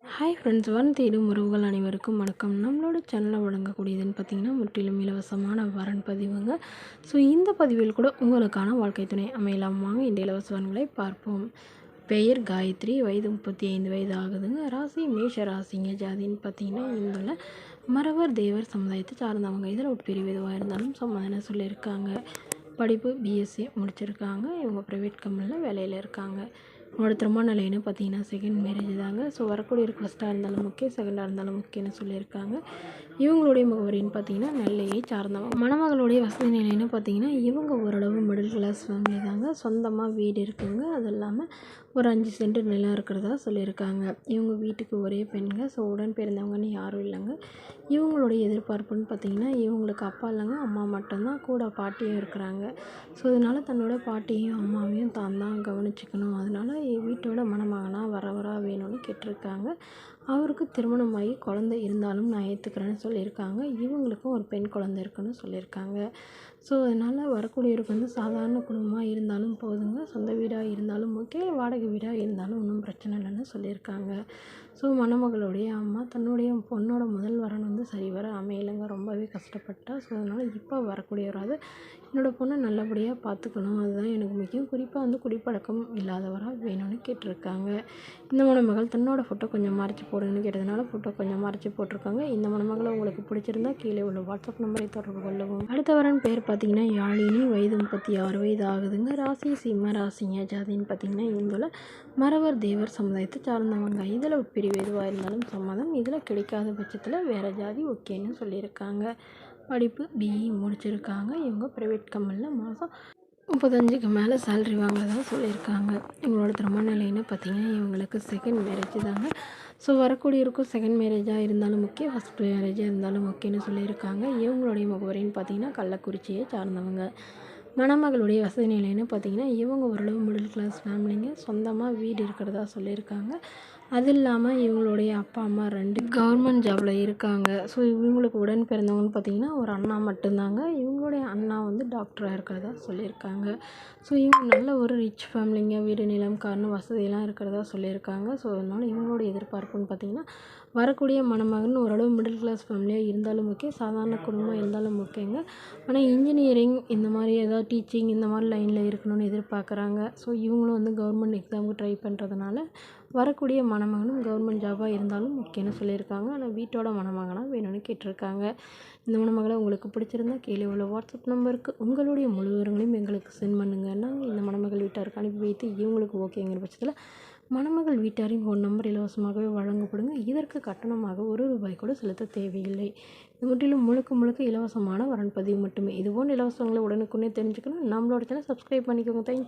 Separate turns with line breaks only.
Hi friends, வரன் தேடும் உறவுகள் அனைவருக்கும் வணக்கம். நம்மளோட சேனலில் வழங்கக்கூடியதுன்னு பார்த்தீங்கன்னா முற்றிலும் இலவசமான வரன் பதிவுங்க. ஸோ இந்த பதிவில் கூட உங்களுக்கான வாழ்க்கை துணை அமையலாம். வாங்க இந்த இலவச வரன்களை பார்ப்போம். பெயர் காயத்ரி, வயது 35 வயது ஆகுதுங்க. ராசி மேஷ ராசிங்க. ஜாதின்னு பார்த்தீங்கன்னா இந்துல மறவர் தேவர் சமுதாயத்தை சார்ந்தவங்க. இதில் உட்பிரிவு எதுவாக இருந்தாலும் சமாதானம் சொல்லியிருக்காங்க. படிப்பு பிஎஸ்சி முடிச்சிருக்காங்க. இவங்க ப்ரைவேட் கம்பெனியில் வேலையில் இருக்காங்க. உங்களோட திருமண நிலைன்னு பார்த்தீங்கன்னா செகண்ட் மேரேஜ் தாங்க. ஸோ வரக்கூடிய ஃபஸ்ட்டாக இருந்தாலும் ஓகே, செகண்டாக இருந்தாலும் ஓகேன்னு சொல்லியிருக்காங்க. இவங்களுடைய முகவரின்னு பார்த்தீங்கன்னா நெல்லையை சார்ந்தவங்க. மணமகளுடைய வசதி நிலைன்னு பார்த்தீங்கன்னா இவங்க ஓரளவு மிடில் கிளாஸ் ஃபேமிலி தாங்க. சொந்தமாக வீடு இருக்குங்க. அது இல்லாமல் ஒரு 5 சென்ட் நிலம் இருக்கிறதா சொல்லியிருக்காங்க. இவங்க வீட்டுக்கு ஒரே பெண்ங்க. ஸோ உடன் பிறந்தவங்கன்னு யாரும் இல்லைங்க. இவங்களுடைய எதிர்பார்ப்புன்னு பார்த்தீங்கன்னா இவங்களுக்கு அப்பா இல்லைங்க, அம்மா மட்டும்தான். கூட பாட்டியும் இருக்கிறாங்க. ஸோ அதனால் தன்னோட பாட்டியும் அம்மாவையும் தான் தான் கவனிச்சிக்கணும். அதனால் வீட்டோட மணமகனாக வரவராக வேணும்னு கேட்டிருக்காங்க. அவருக்கு திருமணமாகி குழந்தை இருந்தாலும் நான் ஏற்றுக்கிறேன்னு சொல்லியிருக்காங்க. இவங்களுக்கும் ஒரு பெண் குழந்தை இருக்குன்னு சொல்லியிருக்காங்க. ஸோ அதனால் வரக்கூடியவருக்கு வந்து சாதாரண குடும்பமாக இருந்தாலும் போதுங்க. சொந்த வீடாக இருந்தாலும் ஓகே, வாடகை வீடாக இருந்தாலும் ஒன்றும் பிரச்சனை இல்லைன்னு சொல்லியிருக்காங்க. ஸோ மணமகளுடைய அம்மா தன்னுடைய பொண்ணோட முதல் வரன் வந்து சரிவர அமையலைங்க. ரொம்பவே கஷ்டப்பட்டா. ஸோ அதனால் இப்போ வரக்கூடியவராது என்னோடய பொண்ணை நல்லபடியாக பார்த்துக்கணும், அதுதான் எனக்கு முக்கியம். குறிப்பாக வந்து குடிப்பழக்கம் இல்லாதவராக வேணும்னு கேட்டிருக்காங்க. இந்த மணமகள் தன்னோட ஃபோட்டோ கொஞ்சம் மறைச்சி போடுங்கன்னு கேட்டதுனால ஃபோட்டோ கொஞ்சம் மறைச்சி போட்டிருக்காங்க. இந்த மணமகளை உங்களுக்கு பிடிச்சிருந்தா கீழே உள்ள வாட்ஸ்அப் நம்பரை தொடர்பு கொள்ளவும். அடுத்த வரன் பேர் பார்த்தீங்கன்னா யாழினி, வயது 36 வயது ஆகுதுங்க. ராசி சிம்ம ராசிங்க. ஜாதின்னு பார்த்தீங்கன்னா இந்துல மறவர் தேவர் சமுதாயத்தை சார்ந்தவங்க. இதில் உட்பிரிவு எதுவாக இருந்தாலும் சம்மதம். இதில் கிடைக்காத பட்சத்தில் வேறு ஜாதி ஓகேன்னு சொல்லியிருக்காங்க. படிப்பு பிஇ முடிச்சிருக்காங்க. இவங்க ப்ரைவேட் கம்பெனியில் மாதம் 35க்கு மேலே சேலரி வாங்குறதா சொல்லியிருக்காங்க. இவங்களோட திருமண நிலைன்னு பார்த்தீங்கன்னா இவங்களுக்கு செகண்ட் மேரேஜ் தாங்க. ஸோ வரக்கூடியவருக்கும் செகண்ட் மேரேஜாக இருந்தாலும் ஓகே, ஃபஸ்ட் மேரேஜாக இருந்தாலும் ஓகேன்னு சொல்லியிருக்காங்க. இவங்களுடைய முகவரின்னு பார்த்தீங்கன்னா கள்ளக்குறிச்சியை சார்ந்தவங்க. மணமகளுடைய வசதி நிலைன்னு பார்த்தீங்கன்னா இவங்க ஓரளவு மிடில் கிளாஸ் ஃபேமிலிங்க. சொந்தமாக வீடு இருக்கிறதா சொல்லியிருக்காங்க. அது இல்லாமல் இவங்களுடைய அப்பா அம்மா 2 கவர்மெண்ட் ஜாபில் இருக்காங்க. ஸோ இவங்களுக்கு உடன் பிறந்தவங்கன்னு பார்த்தீங்கன்னா ஒரு அண்ணா மட்டும்தாங்க. இவங்களுடைய அண்ணா வந்து டாக்டராக இருக்கிறதா சொல்லியிருக்காங்க. ஸோ இவங்க நல்ல ஒரு ரிச் ஃபேமிலிங்க. வீடு நிலம் காரணம் வசதியெல்லாம் இருக்கிறதா சொல்லியிருக்காங்க. ஸோ அதனால் இவங்களுடைய எதிர்பார்ப்புன்னு பார்த்தீங்கன்னா வரக்கூடிய மணமகன் ஓரளவு மிடில் கிளாஸ் ஃபேமிலியாக இருந்தாலும் ஓகே, சாதாரண குடும்பம் இருந்தாலும் ஓகேங்க. ஆனால் இன்ஜினியரிங் இந்த மாதிரி ஏதாவது டீச்சிங் இந்த மாதிரி லைனில் இருக்கணும்னு எதிர்பார்க்குறாங்க. ஸோ இவங்களும் வந்து கவர்மெண்ட் எக்ஸாமுக்கு ட்ரை பண்ணுறதுனால வரக்கூடிய மணமகனும் கவர்மெண்ட் ஜாபாக இருந்தாலும் ஓகேன்னு சொல்லியிருக்காங்க. ஆனால் வீட்டோட மணமகனாக வேணும்னு கேட்டிருக்காங்க. இந்த மணமகளை உங்களுக்கு பிடிச்சிருந்தா கீழே உள்ள வாட்ஸ்அப் நம்பருக்கு உங்களுடைய முழு விவரங்களையும் எங்களுக்கு சென்ட் பண்ணுங்கள். நாங்கள் இந்த மணமகள் வீட்டாருக்கு அனுப்பி வைத்து இவங்களுக்கு ஓகேங்கிற பட்சத்தில் மணமகள் வீட்டாரின் ஃபோன் நம்பர் இலவசமாகவே வழங்கப்படுங்க. இதற்கு கட்டணமாக ₹1 கூட செலுத்த தேவையில்லை. இது முற்றிலும் முழுக்க முழுக்க இலவசமான வரன் பதிவு மட்டுமே. இதுபோன்ற இலவசங்களை உடனுக்குடனே தெரிஞ்சுக்கணும் நம்மளோட சேனல் சப்ஸ்கிரைப் பண்ணிக்கோங்க. தேங்க்யூ.